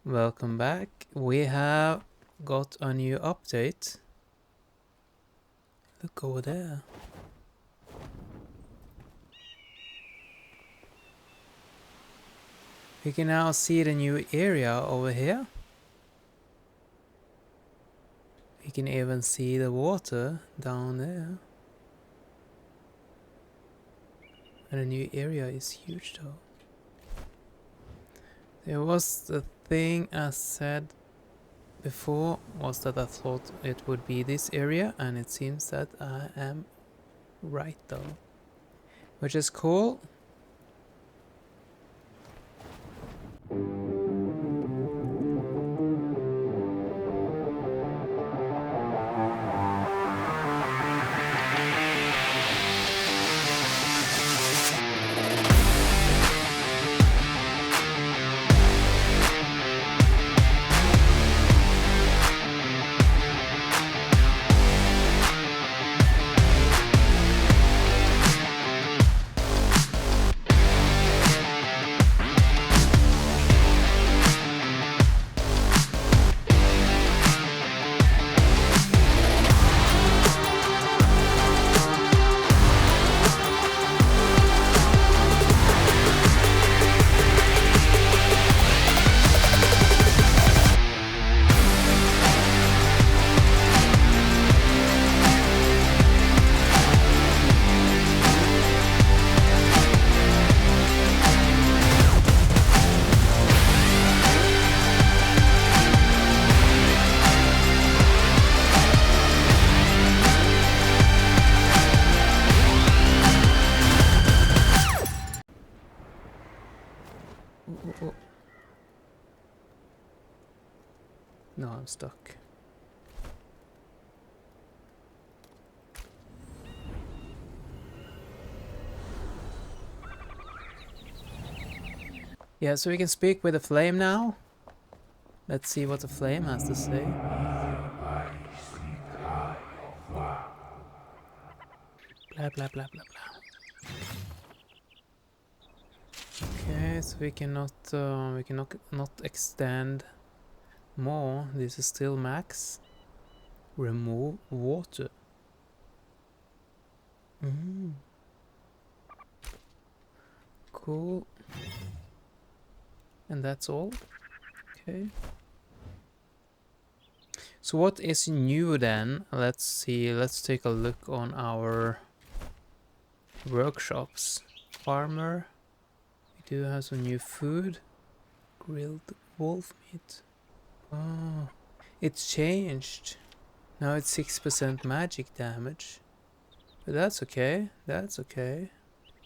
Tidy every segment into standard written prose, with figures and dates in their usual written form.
Welcome back. We have got a new update. Look over there. We can now see the new area over here. We can even see the water down there. And the new area is huge though. There was the thing I said before was that I thought it would be this area, and it seems that I am right though, which is cool. Oh. No, I'm stuck. Yeah, so we can speak with the flame now. Let's see what the flame has to say. Blah blah blah blah blah. Okay, so we cannot not extend more. This is still max. Remove water. Cool. And that's all. Okay. So what is new then? Let's see. Let's take a look on our workshops. Farmer. We do have some new food. Grilled wolf meat. Oh, it's changed. Now it's 6% magic damage. But that's okay. That's okay.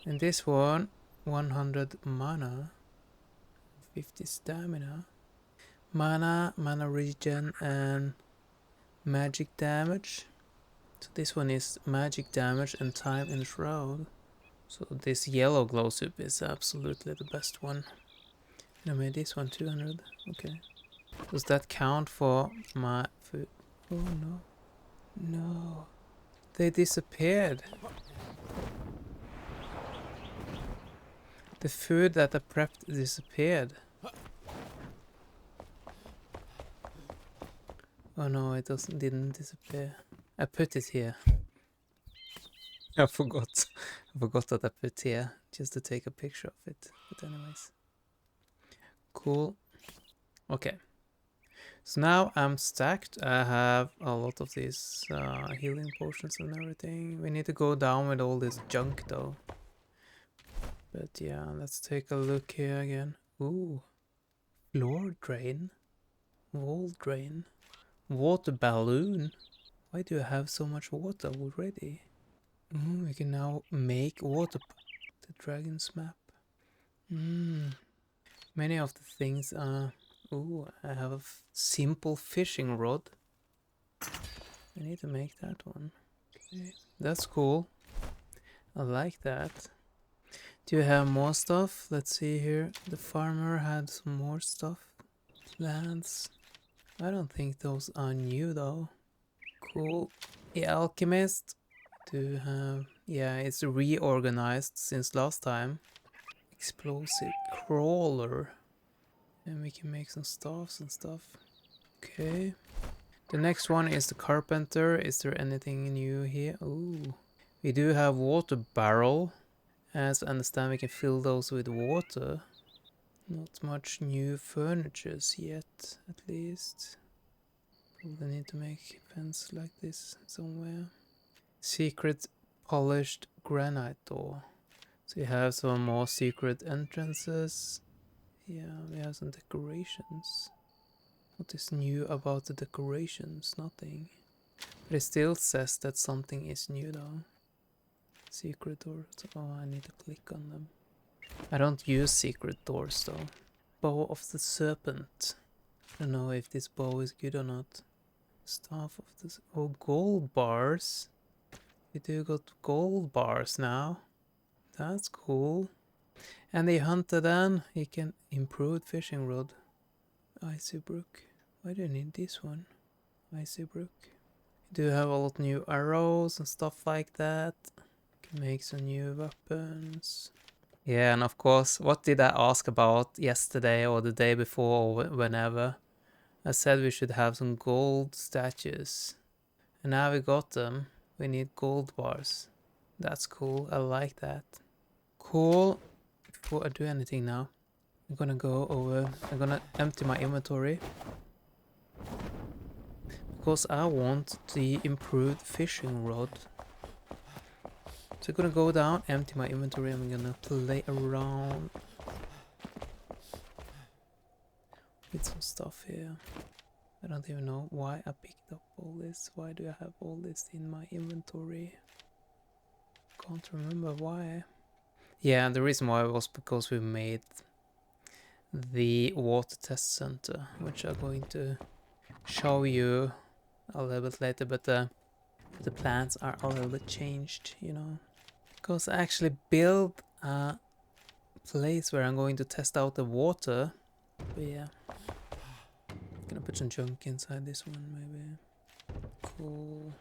And this one, 100 mana. 50 stamina. Mana regen, and magic damage. So this one is magic damage and time enshrouded. So this yellow glow soup is absolutely the best one. And I made this one 200. Okay. Does that count for my food? Oh no. No. They disappeared. The food that I prepped disappeared. Oh no, it didn't disappear. I put it here. I forgot. I forgot that I put here just to take a picture of it. But anyways. Cool. Okay. So now I'm stacked. I have a lot of these healing potions and everything. We need to go down with all this junk though. But yeah, let's take a look here again. Ooh. Floor drain. Wall drain. Water balloon. Why do I have so much water already? We can now make water. The dragon's map. Many of the things are... Ooh, I have a simple fishing rod. I need to make that one. Okay, that's cool. I like that. Do you have more stuff? Let's see here. The farmer had some more stuff. Plants. I don't think those are new though. Cool. The alchemist. Do have... Yeah, it's reorganized since last time. Explosive crawler. And we can make some staffs and stuff. Okay. The next one is the carpenter. Is there anything new here? Ooh. We do have water barrel. As I understand, we can fill those with water. Not much new furnitures yet, at least. Probably need to make fence like this somewhere. Secret polished granite door. So you have some more secret entrances. Yeah, we have some decorations. What is new about the decorations? Nothing. But it still says that something is new though. Secret doors. Oh, I need to click on them. I don't use secret doors though. Bow of the serpent. I don't know if this bow is good or not. Staff of this. Oh, gold bars. We do got gold bars now. That's cool. And the hunter then, he can improve fishing rod. Icy brook. Why do you need this one? Icy brook. You do have a lot of new arrows and stuff like that. Can make some new weapons. Yeah, and of course, what did I ask about yesterday or the day before or whenever? I said we should have some gold statues. And now we got them. We need gold bars. That's cool. I like that. Cool. Before I do anything now, I'm gonna go over. I'm gonna empty my inventory. Because I want the improved fishing rod. So I'm gonna go down, empty my inventory, and I'm gonna play around with some stuff here. I don't even know why I picked up all this. Why do I have all this in my inventory? Can't remember why. Yeah, the reason why was because we made the water test center, which I'm going to show you a little bit later, but the plans are a little bit changed, you know. Because I actually built a place where I'm going to test out the water. But yeah. Gonna put some junk inside this one, maybe. Cool.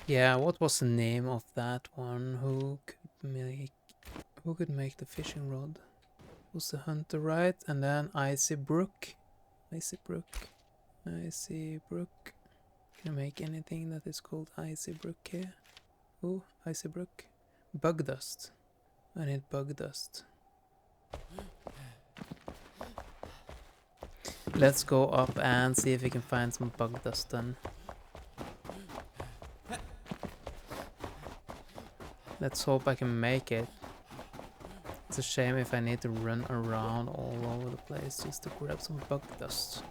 Yeah, what was the name of that one? Who could make the fishing rod? Was the hunter right? And then Icy Brook. Icy Brook. Icy Brook. Can I make anything that is called Icy Brook here? Oh, Icy Brook. Bug dust. I need bug dust. Let's go up and see if we can find some bug dust then. Let's hope I can make it. It's a shame if I need to run around all over the place just to grab some bug dust.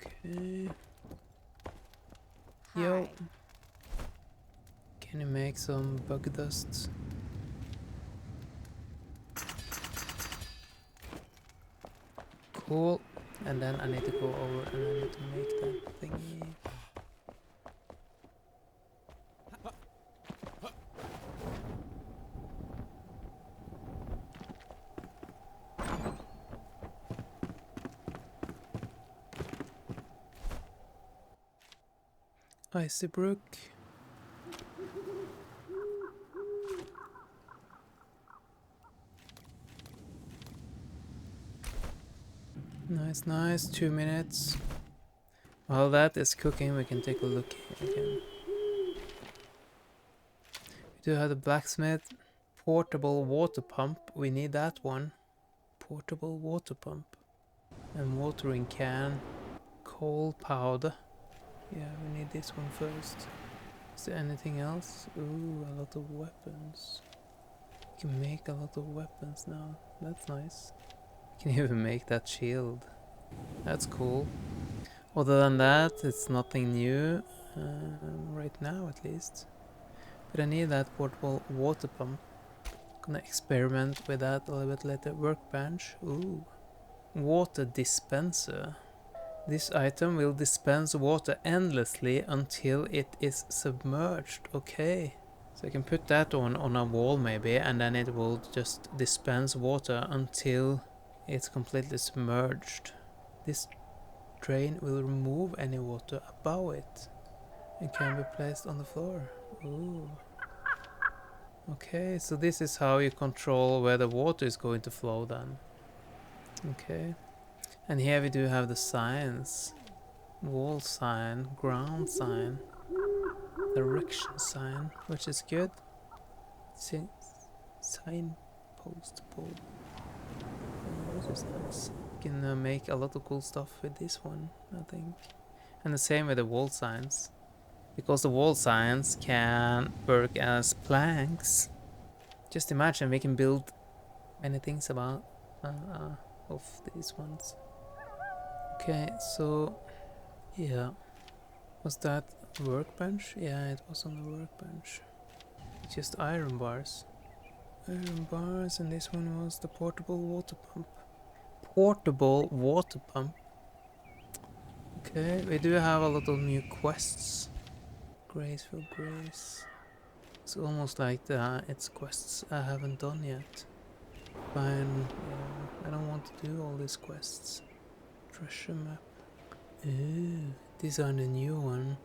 Okay. Yo. Can you make some bug dust? Cool. And then I need to go over and I need to make that thingy. Icy Brook. Nice, nice. 2 minutes. While that is cooking, we can take a look again. We do have the blacksmith. Portable water pump. We need that one. Portable water pump. And watering can. Coal powder. Yeah, we need this one first. Is there anything else? Ooh, a lot of weapons. We can make a lot of weapons now. That's nice. We can even make that shield. That's cool. Other than that, it's nothing new. Right now, at least. But I need that portable water pump. Gonna experiment with that a little bit later. Workbench. Ooh. Water dispenser. This item will dispense water endlessly until it is submerged. Okay. So I can put that on a wall maybe, and then it will just dispense water until it's completely submerged. This drain will remove any water above it and can be placed on the floor. Ooh. Okay, so this is how you control where the water is going to flow then. Okay. And here we do have the signs. Wall sign, ground sign, direction sign, which is good. Signpost pole. Which is nice. You can make a lot of cool stuff with this one, I think. And the same with the wall signs. Because the wall signs can work as planks. Just imagine we can build many things about of these ones. Okay, so yeah. Was that workbench? Yeah, it was on the workbench. Just iron bars. Iron bars, and this one was the portable water pump. Portable water pump. Okay, we do have a lot of new quests. Grace for grace. It's almost like it's quests I haven't done yet. Fine, yeah, I don't want to do all these quests. Treasure map. Ooh, these are the new one.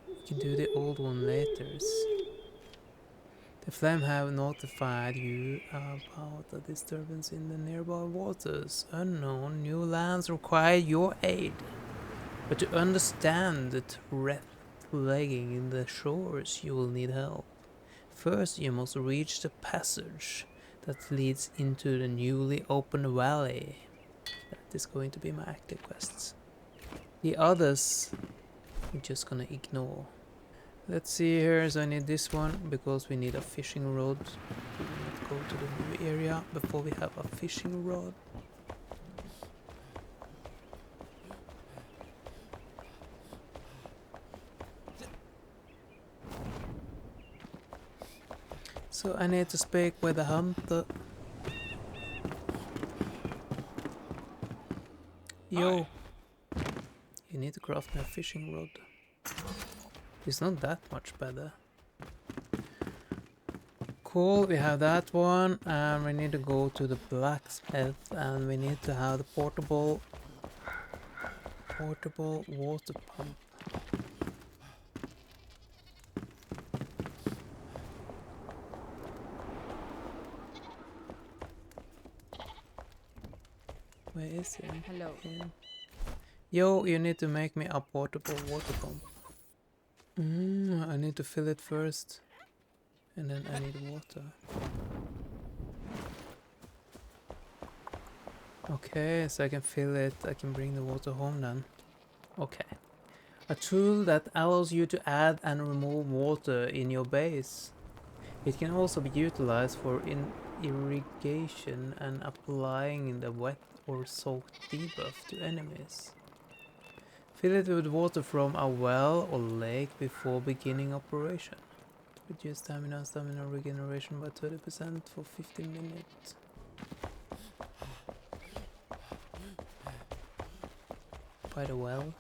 You can do the old one later. The flame have notified you about a disturbance in the nearby waters. Unknown new lands require your aid. But to understand the threat plaguing in the shores, you will need help. First, you must reach the passage that leads into the newly opened valley. That is going to be my active quests. The others, I'm just gonna ignore. Let's see here, so I need this one because we need a fishing rod. We need to go to the new area before we have a fishing rod. So I need to speak with the hunter. Yo, you need to craft me a fishing rod. It's not that much better. Cool, we have that one, and we need to go to the blacksmith, and we need to have the portable water pump. Where is it? Hello. Yeah. Yo, you need to make me a portable water pump. I need to fill it first, and then I need water. Okay, so I can fill it, I can bring the water home then. Okay. A tool that allows you to add and remove water in your base. It can also be utilized for irrigation and applying the wet or soaked debuff to enemies. Fill it with water from a well or lake before beginning operation. Reduce stamina regeneration by 30% for 15 minutes. By the well.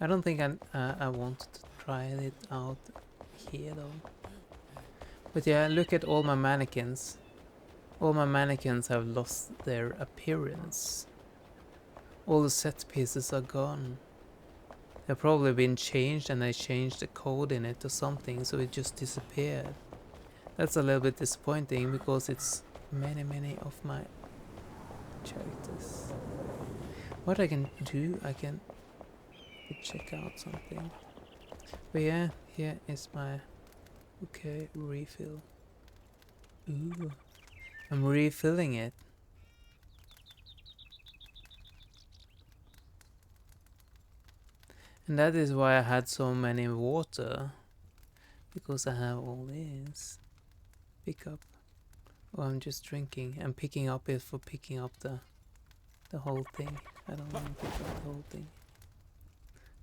I don't think I want to try it out here though. But yeah, look at all my mannequins. All my mannequins have lost their appearance. All the set pieces are gone. They've probably been changed and I changed the code in it or something, so it just disappeared. That's a little bit disappointing because it's many of my characters. What I can do, I can check out something. But yeah, here is my refill. Ooh, I'm refilling it. And that is why I had so many water, because I have all this. Pick up. Oh, I'm just drinking. I'm picking up it for picking up the whole thing. I don't want to pick up the whole thing.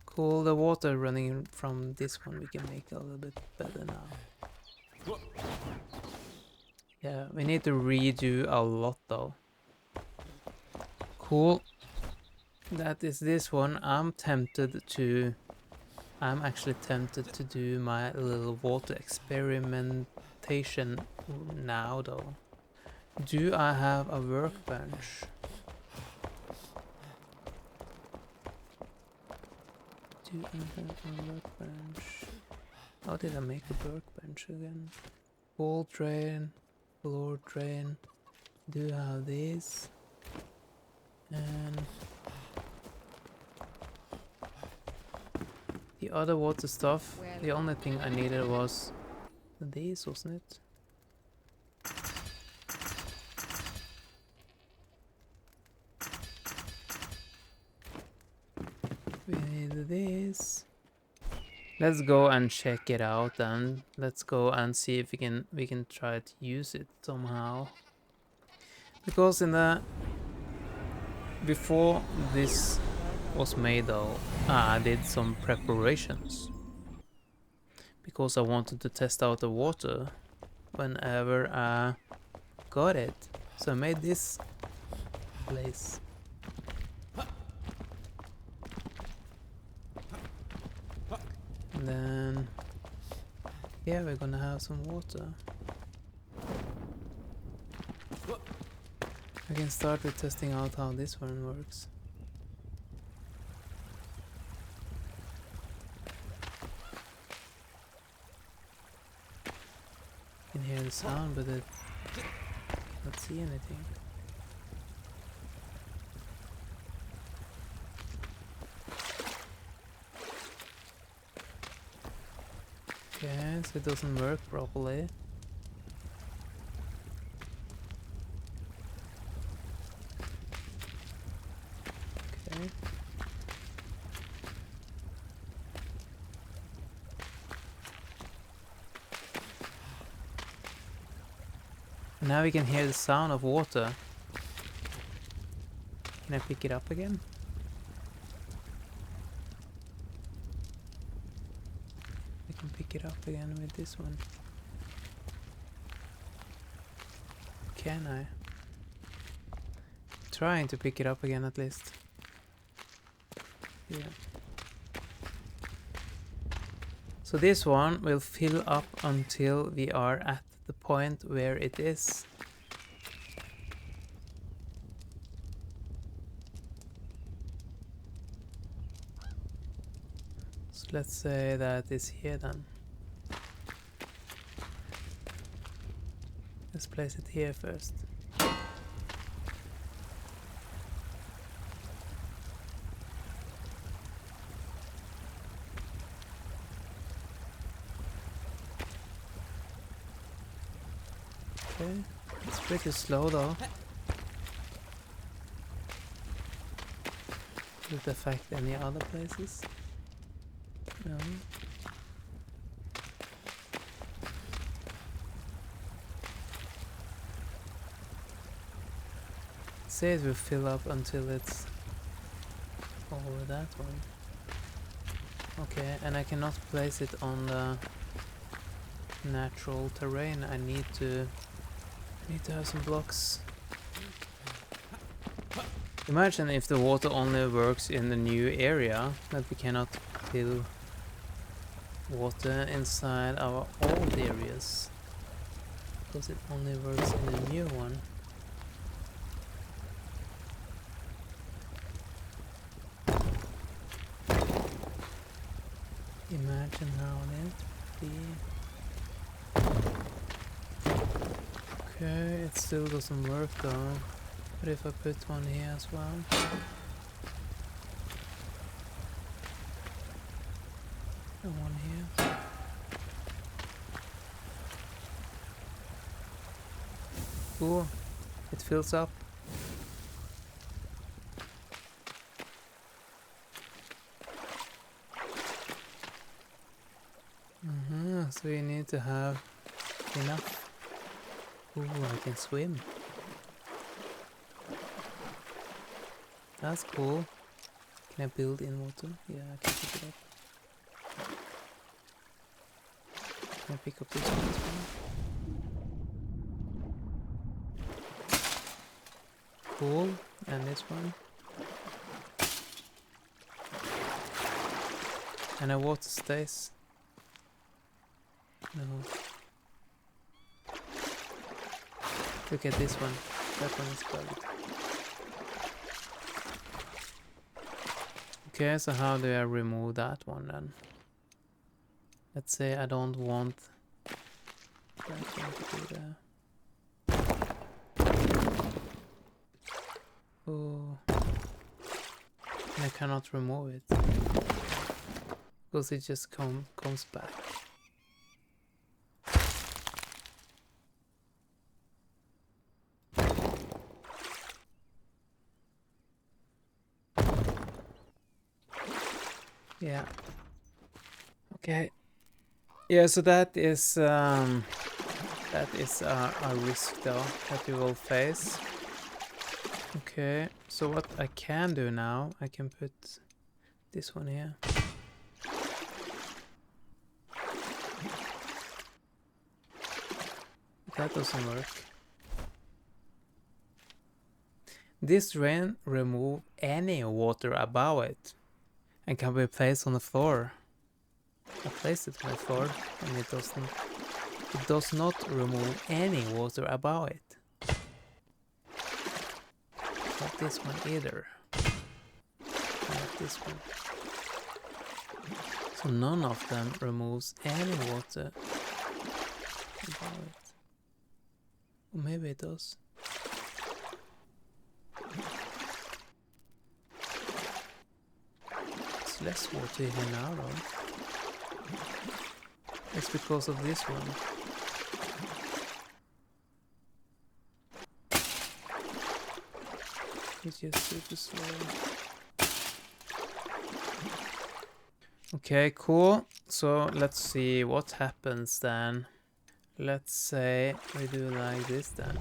Cool, the water running from this one we can make a little bit better now. Yeah, we need to redo a lot though. Cool. That is this one. I'm actually tempted to do my little water experimentation now though. Do I have a workbench? Do I have a workbench? How did I make a workbench again? Wall drain, floor drain. Do have these. And the other water stuff, the only thing I needed was these, wasn't it? We need this. Let's go and check it out then. Let's go and see if we can try to use it somehow. Because in the before this was made though, I did some preparations. Because I wanted to test out the water whenever I got it. So I made this place. And then, yeah, we're gonna have some water. I can start with testing out how this one works. You can hear the sound, but I can't see anything. Okay, so it doesn't work properly. Okay. Now we can hear the sound of water. Can I pick it up again? I can pick it up again with this one. Can I? Trying to pick it up again at least. Yeah. So this one will fill up until we are at the point where it is. So let's say that is here then. Let's place it here first. Okay, it's pretty slow though. Does it affect any other places? No. Say it will fill up until it's over that one. Okay, and I cannot place it on the natural terrain. I need to have some blocks. Imagine if the water only works in the new area, that we cannot fill water inside our old areas, because it only works in the new one. Imagine how it would be. Okay, it still doesn't work though. But if I put one here as well. And one here. Ooh, it fills up. So you need to have enough. Ooh, I can swim. That's cool. Can I build in water? Yeah, I can pick it up. Can I pick up this one as well? Cool. And this one. And a water stays. No. Look at this one. That one is bugged. Okay, so how do I remove that one then? Let's say I don't want that one to be there. Oh, and I cannot remove it because it just comes back. Yeah. Okay. Yeah. So that is a risk though that you will face. Okay. So what I can do now, I can put this one here. That doesn't work. This drain remove any water above it and can be placed on the floor. I placed it on the floor and it does not remove any water above it. Not this one either. Not this one. So none of them removes any water above it. Or maybe it does. It's less water here now though. It's because of this one. It's just super slow. Okay, cool. So let's see what happens then. Let's say we do like this then.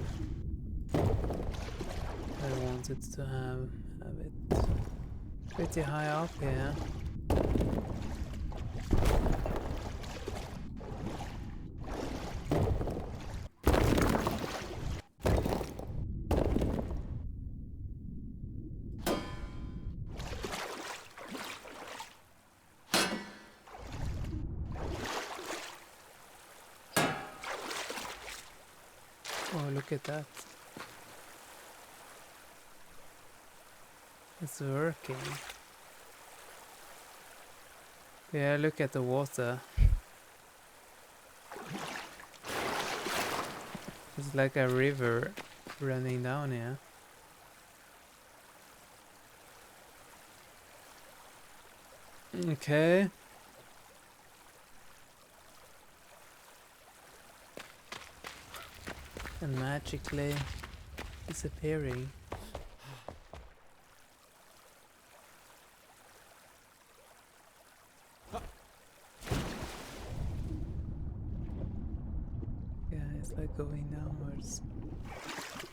I wanted to have it pretty high up here. Oh, look at that. It's working. Yeah, look at the water. It's like a river running down here. Okay. And magically disappearing. Yeah, it's like going downwards.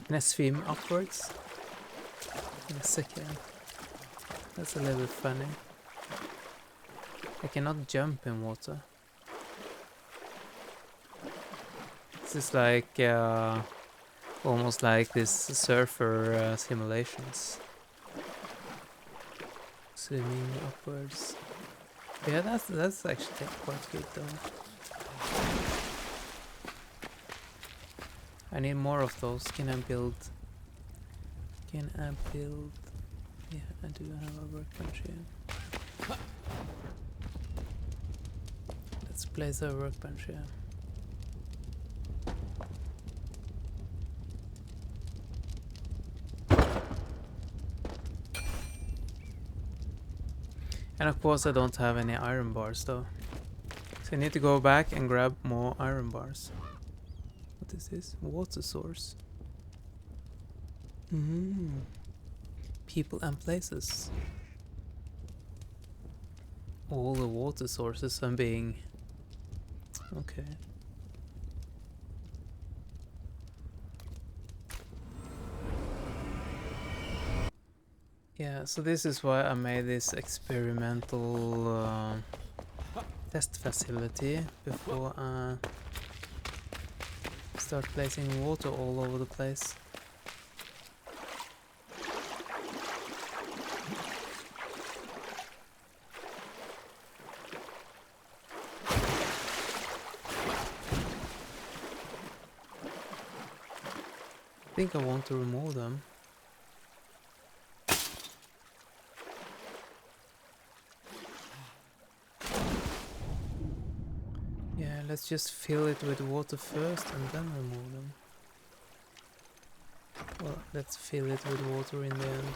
And I swim upwards in a second. That's a little bit funny. I cannot jump in water. This is like almost like this surfer simulations. Swimming upwards. Yeah, that's actually quite good though. I need more of those. Can I build? Yeah, I do have a workbench here. Let's place a workbench here. And of course I don't have any iron bars though. So I need to go back and grab more iron bars. What is this? Water source. People and places. All the water sources are being... Okay. Yeah, so this is why I made this experimental test facility before I start placing water all over the place. I think I want to remove them. let's just fill it with water first and then remove them. Well, let's fill it with water in the end.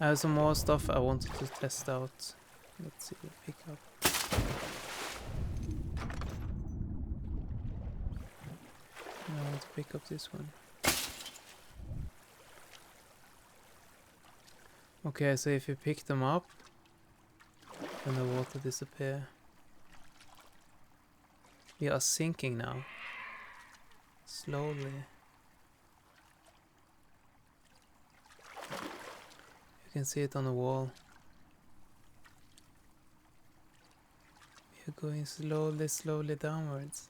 I have some more stuff I wanted to test out. Let's see, pick up. I want to pick up this one. Okay, so if you pick them up, then the water disappears. We are sinking now. Slowly. You can see it on the wall. We are going slowly, slowly downwards.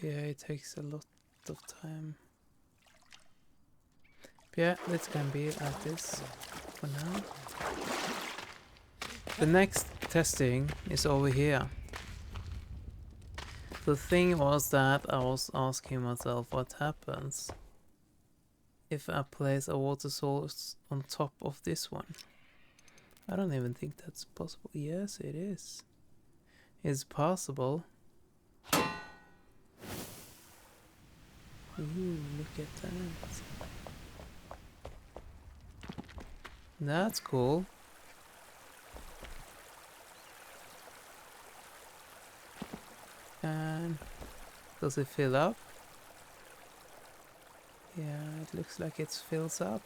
Yeah, it takes a lot of time. Yeah, this can be like this for now. The next testing is over here. The thing was that I was asking myself what happens if I place a water source on top of this one. I don't even think that's possible. Yes, it is. It's possible. Ooh, look at that. That's cool. And does it fill up? Yeah, it looks like it fills up.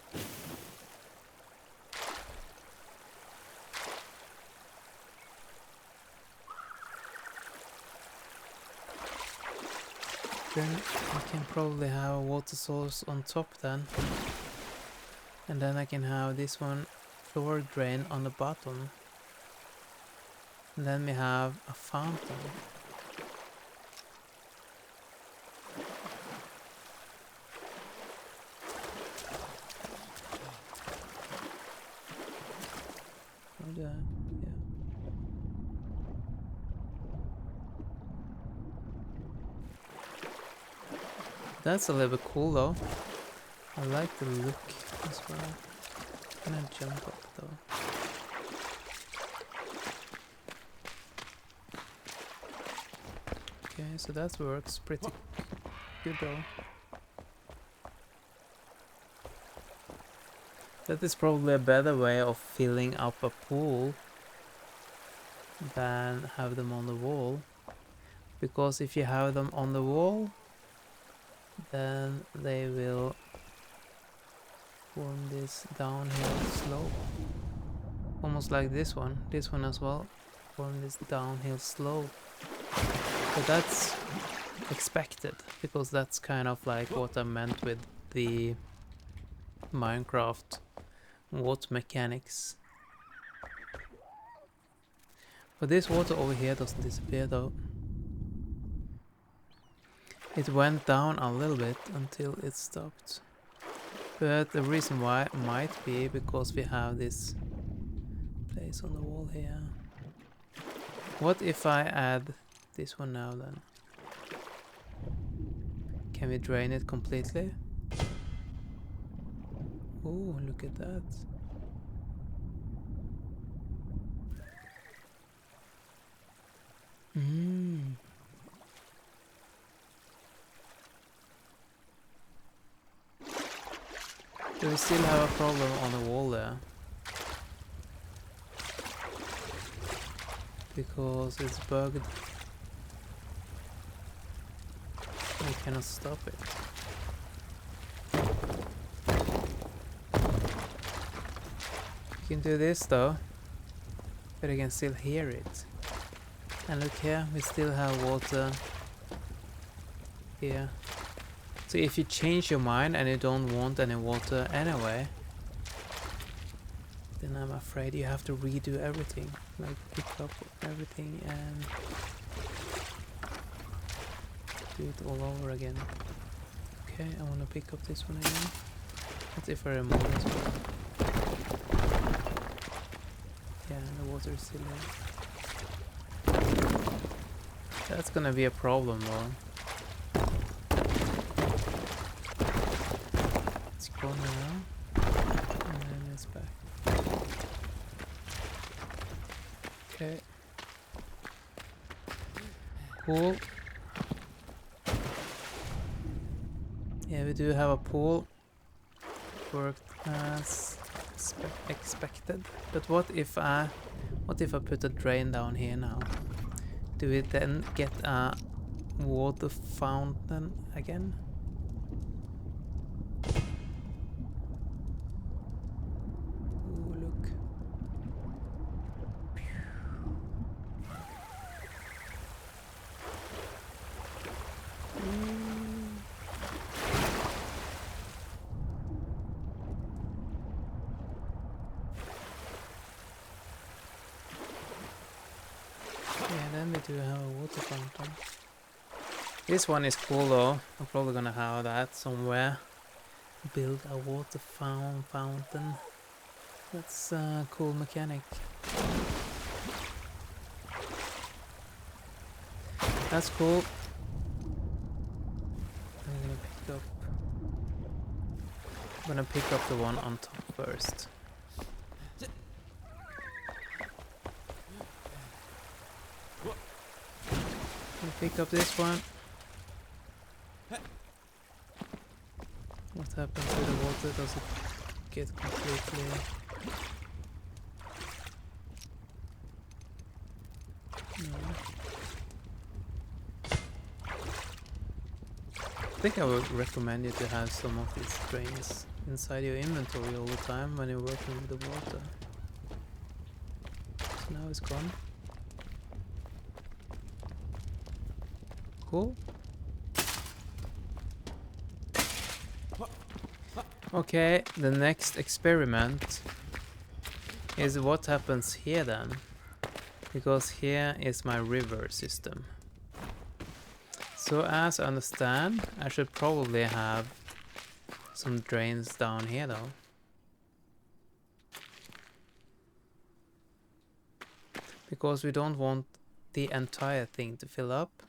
Then I can probably have a water source on top then. And then I can have this one floor drain on the bottom. And then we have a fountain. Yeah. That's a little bit cool though. I like the look as well. I'm gonna jump up though. Okay, so that works pretty good though. That is probably a better way of filling up a pool than have them on the wall. Because if you have them on the wall, then they will form this downhill slope. Almost like this one as well. Form this downhill slope. But that's expected, because that's kind of like what I meant with the Minecraft water mechanics. But this water over here doesn't disappear though. It went down a little bit until it stopped. But the reason why might be because we have this place on the wall here. What if I add this one now then? Can we drain it completely? Oh, look at that. Do we still have a problem on the wall there? Because it's bugged. We cannot stop it. You can do this though, but you can still hear it. And look here, we still have water here. So if you change your mind and you don't want any water anyway, then I'm afraid you have to redo everything. Like pick up everything and do it all over again. Okay, I want to pick up this one again. What if I remove this one? Yeah, the water is still there. That's gonna be a problem though. It's gone now. Okay. Cool. Yeah, we do have a pool. Worked as expected. But what if I put a drain down here now? Do we then get a water fountain again? Ooh, look. Yeah, then we do have a water fountain. This one is cool though. I'm probably gonna have that somewhere. Build a water fountain. That's a cool mechanic. That's cool. I'm gonna pick up the one on top first. Pick up this one. What happens with the water? Does it get completely... No. I think I would recommend you to have some of these drains inside your inventory all the time when you're working with the water. So now it's gone. Cool. Okay, the next experiment is what happens here then. Because here is my river system. So as I understand, I should probably have some drains down here though. Because we don't want the entire thing to fill up.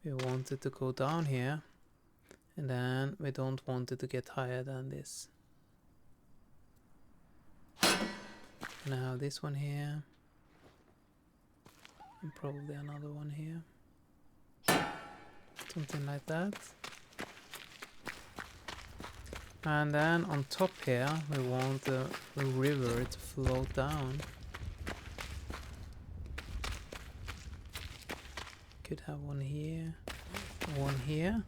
We want it to go down here. And then we don't want it to get higher than this. Now this one here. And probably another one here. Something like that. And then on top here we want the river to flow down. Could have one here. One here.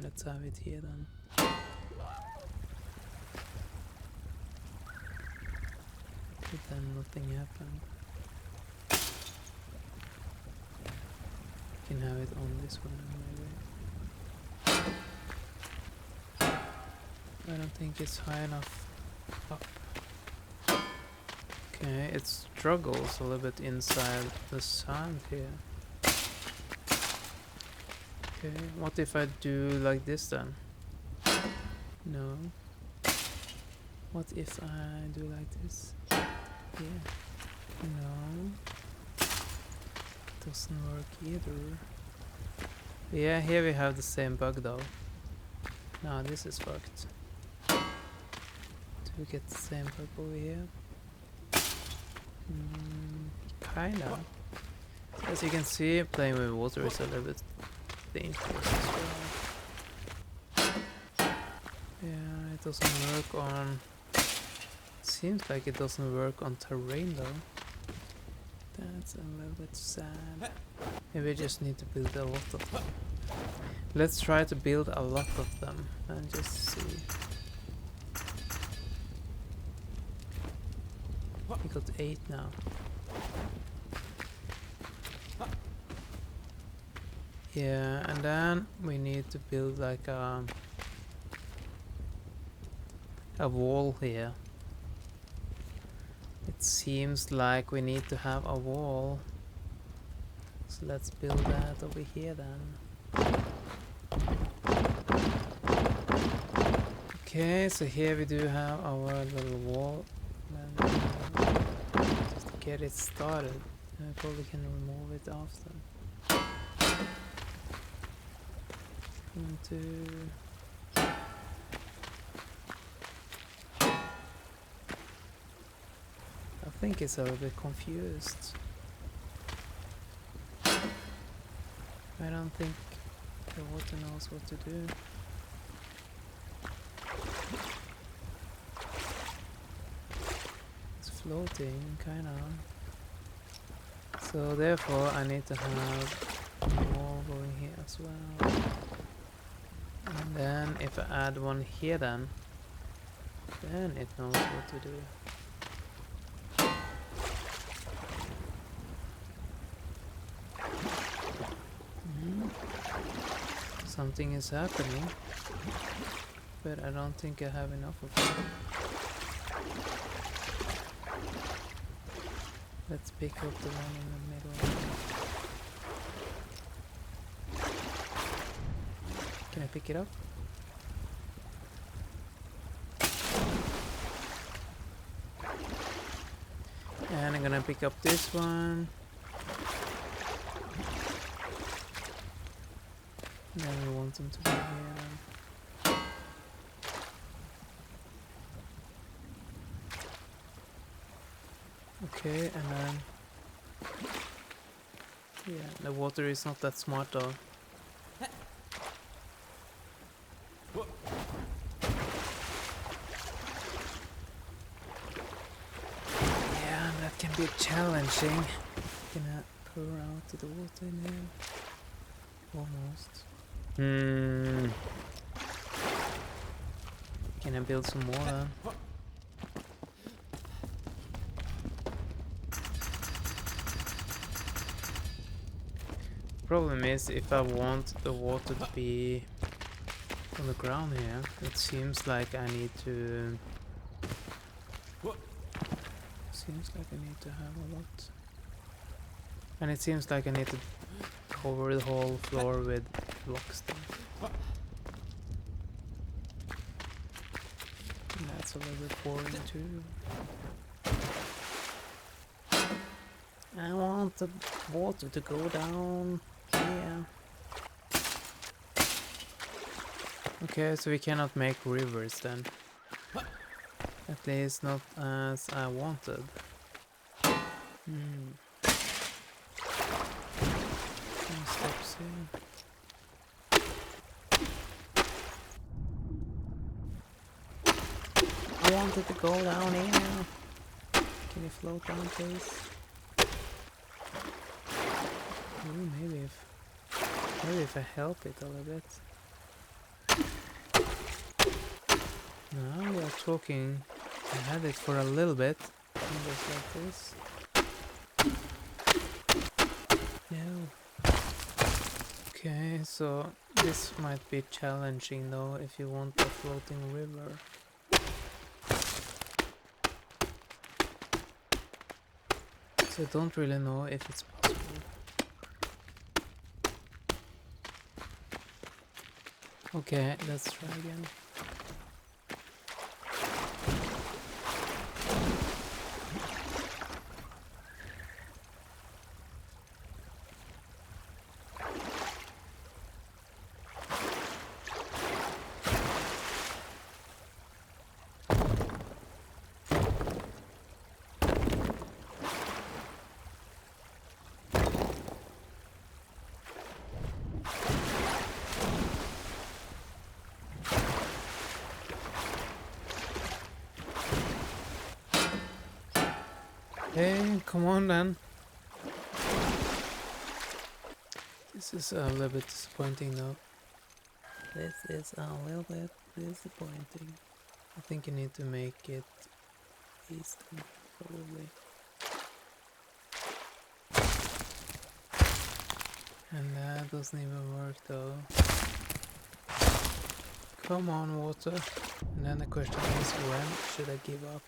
Let's have it here then. But then nothing happened. Can have it on this one maybe. I don't think it's high enough up. Okay, it struggles a little bit inside the sand here. Okay, what if I do like this then? No. What if I do like this? Yeah. No. Doesn't work either. Yeah, here we have the same bug though. No, this is fucked. Do we get the same bug over here? Kinda. As you can see, playing with water is a little bit dangerous as well. Yeah, it doesn't work on... Seems like it doesn't work on terrain though. That's a little bit sad. Maybe we just need to build a lot of them. Let's try to build a lot of them and just see. We got 8 now. Yeah, and then we need to build like a wall here. It seems like we need to have a wall. So let's build that over here then. Okay, so here we do have our little wall. And, just to get it started. I probably can remove it after. 1, 2. think it's a little bit confused. I don't think the water knows what to do. It's floating, kind of. So therefore I need to have more going here as well. And then if I add one here then it knows what to do. Something is happening, but I don't think I have enough of it. Let's pick up the one in the middle. Can I pick it up? And I'm gonna pick up this one. Then we want them to be here. Okay, and then yeah, the water is not that smart though. Yeah, that can be challenging. Gonna pour out the water in here. Almost. Can I build some more then? Problem is, if I want the water to be on the ground here, it seems like I need to... Seems like I need to have a lot. And it seems like I need to cover the whole floor with blocks then. And that's a little bit boring too. I want the water to go down here. Okay, so we cannot make rivers then. At least not as I wanted. Some steps here. I want it to go down here. Can you float down please? Ooh, maybe if I help it a little bit. Now we are talking. I had it for a little bit. Just like this. No. Okay, so this might be challenging though if you want a floating river. So I don't really know if it's possible. Okay, let's try again. Hey, come on then. This is a little bit disappointing though. This is a little bit disappointing. I think you need to make it east probably. And that doesn't even work though. Come on, water. And then the question is, when should I give up?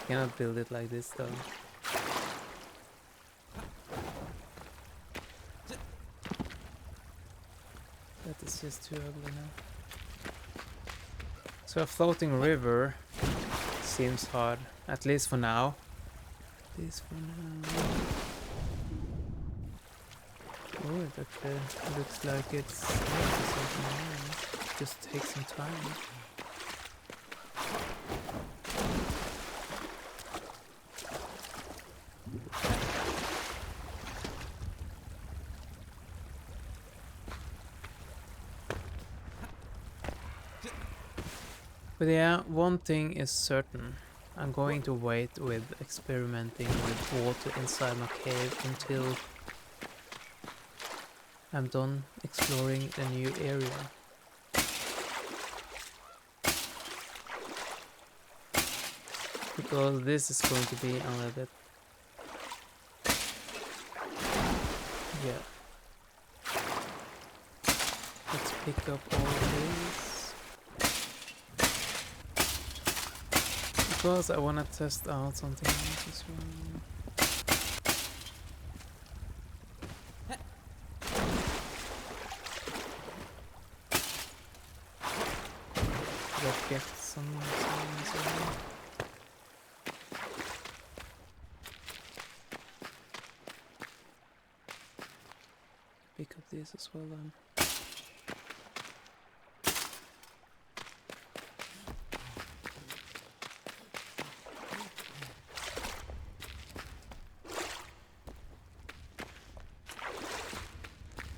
Cannot build it like this though. That is just too ugly now. So a floating river seems hard, at least for now. At least for now. Oh, Enshrouded. Okay, looks like it's something else. Just take some time. But yeah, one thing is certain. I'm going to wait with experimenting with water inside my cave until I'm done exploring the new area. Because this is going to be a little bit... Yeah. Let's pick up all these. Because I want to test out something else as well. Let's get some as well. Pick up these as well then.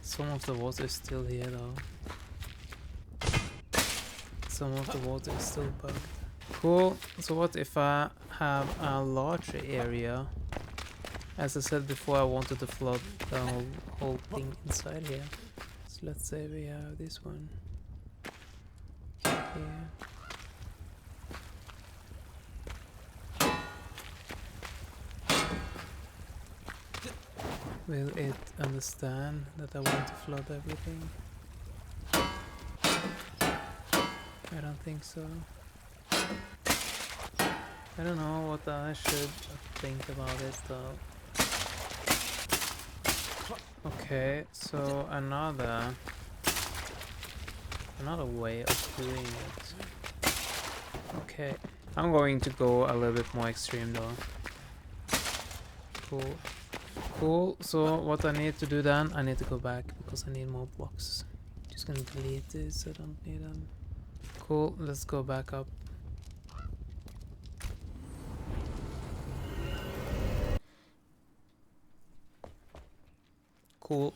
Some of the water is still here though. Some of the water is still bugged. Cool. So what if I have a larger area? As I said before, I wanted to flood the whole thing inside here. So let's say we have this one here. Will it understand that I want to flood everything? I don't think so. I don't know what I should think about it though. Okay, so another way of doing it. Okay, I'm going to go a little bit more extreme though. Cool. Cool, so what I need to do then, I need to go back because I need more blocks. Just gonna delete this, I don't need them. Cool, let's go back up. Cool.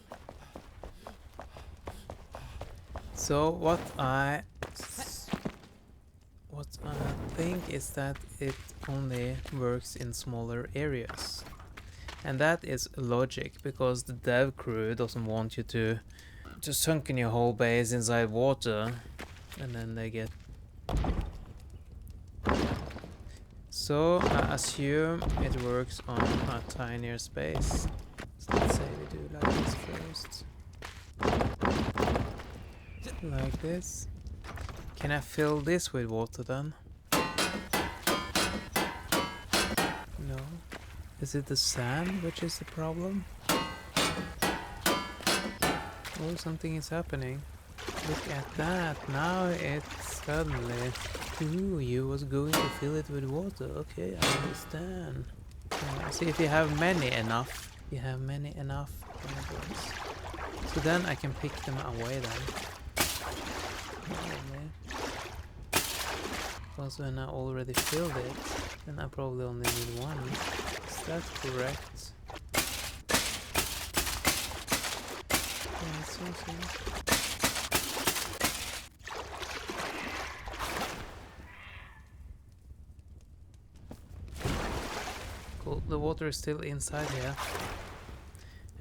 So what I think is that it only works in smaller areas. And that is logic, because the dev crew doesn't want you to sunken your whole base inside water, and then they get... So I assume it works on a tinier space. So let's say we do like this first. Like this. Can I fill this with water then? No. Is it the sand which is the problem? Oh, something is happening. Look at that. Now it's suddenly... Ooh, you was going to fill it with water. Okay, I understand. See, if you have many enough, problems. So then I can pick them away then. Probably. Because when I already filled it, then I probably only need one. Is that correct? Yeah, it's so. Cool, the water is still inside here.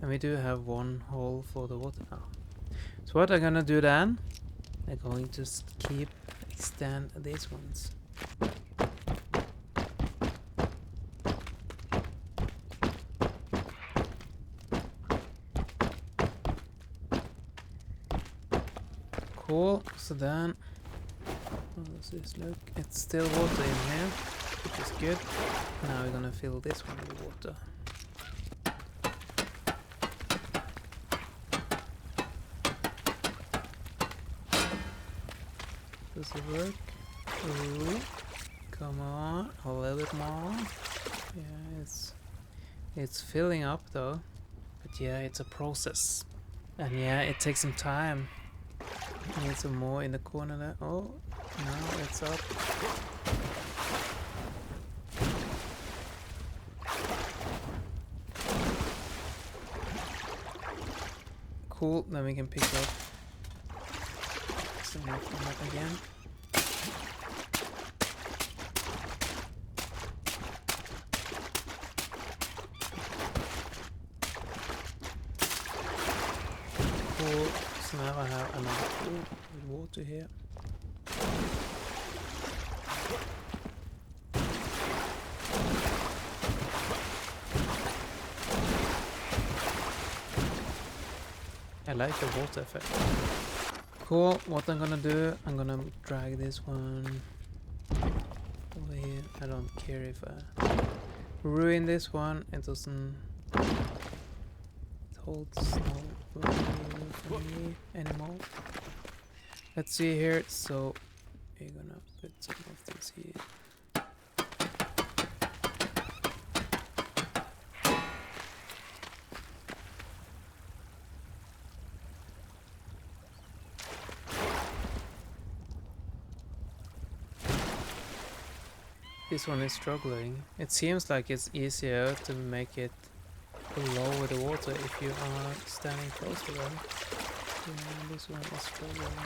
And we do have one hole for the water now. So what I'm gonna do then, I'm going to extend these ones. Cool, so then, how does this look? It's still water in here, which is good. Now we're gonna fill this one with water. Does it work? Ooh, come on, a little bit more. Yeah, it's filling up though. But yeah, it's a process. And yeah, it takes some time. Need some more in the corner there. Oh, now it's up. Cool, then we can pick up some more from that again. Cool, so now I have another pool with water here. I like the water effect. Cool, what I'm gonna do, I'm gonna drag this one over here. I don't care if I ruin this one, it doesn't hold snow for me anymore. Let's see here, so we're gonna put some of this here. This one is struggling. It seems like it's easier to make it below the water if you are standing close to them. Yeah, this one is struggling.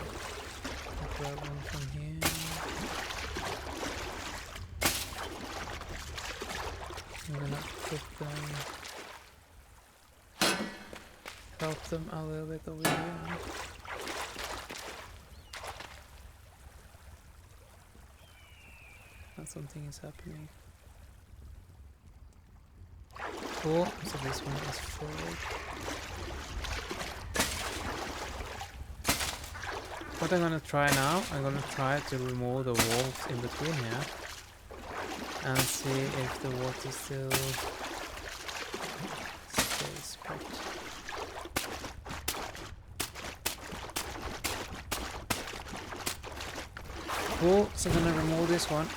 I'll grab one from here. I'm gonna put them, help them a little bit over here. Something is happening. Cool, so this one is full. What I'm gonna try now, I'm gonna try to remove the walls in between here and see if the water still stays put. Cool, so I'm gonna remove this one.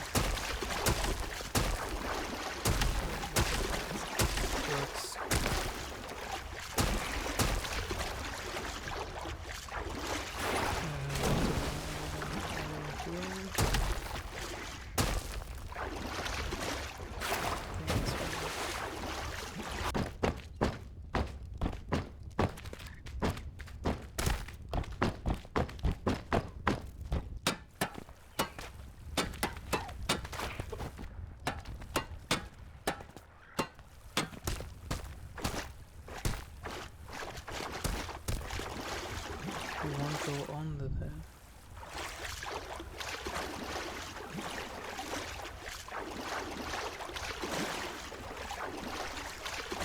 Go under there.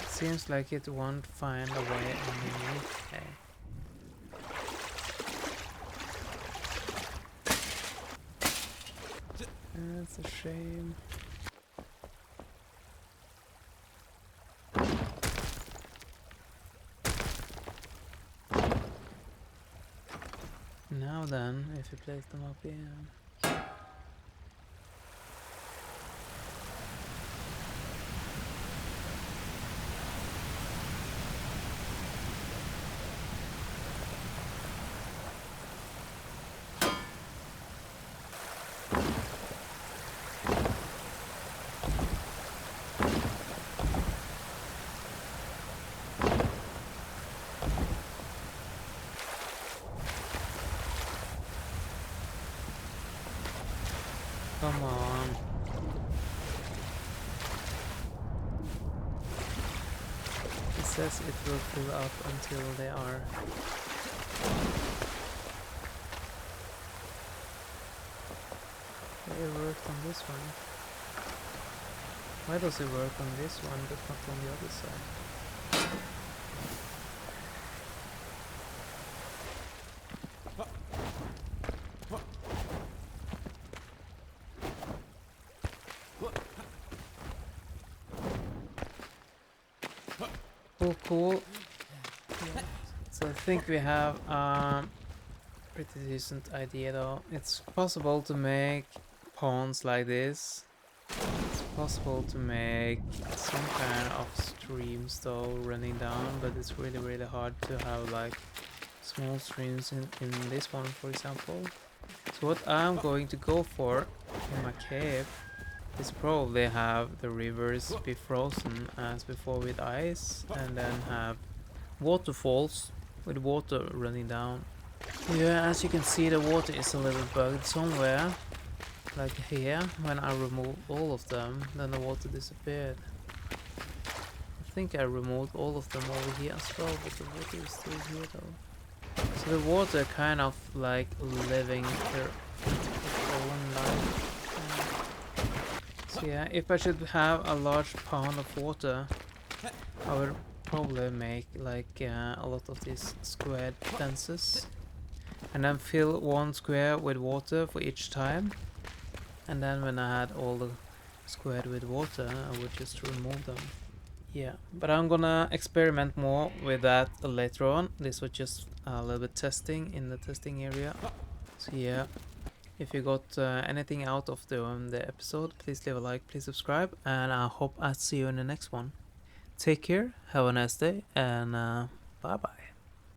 Seems like it won't find a way underneath there. That's a shame. Now then, if you place them up here. Come on. It says it will fill up until they are. It worked on this one. Why does it work on this one but not on the other side? Cool. Yeah. So I think we have a pretty decent idea though. It's possible to make ponds like this. It's possible to make some kind of streams though running down, but it's really hard to have like small streams in this one, for example. So what I'm going to go for in my cave is probably have the rivers be frozen as before with ice, and then have waterfalls with water running down. Yeah, as you can see, the water is a little bugged somewhere. Like here, when I remove all of them, then the water disappeared. I think I removed all of them over here as well, but the water is still here though. So the water kind of like living their own life. So yeah, if I should have a large pound of water, I would probably make like a lot of these squared fences. And then fill one square with water for each time. And then when I had all the squared with water, I would just remove them. Yeah, but I'm gonna experiment more with that later on. This was just a little bit testing in the testing area. So yeah, if you got anything out of the episode, please leave a like, please subscribe, and I hope I see you in the next one. Take care, have a nice day, and bye bye.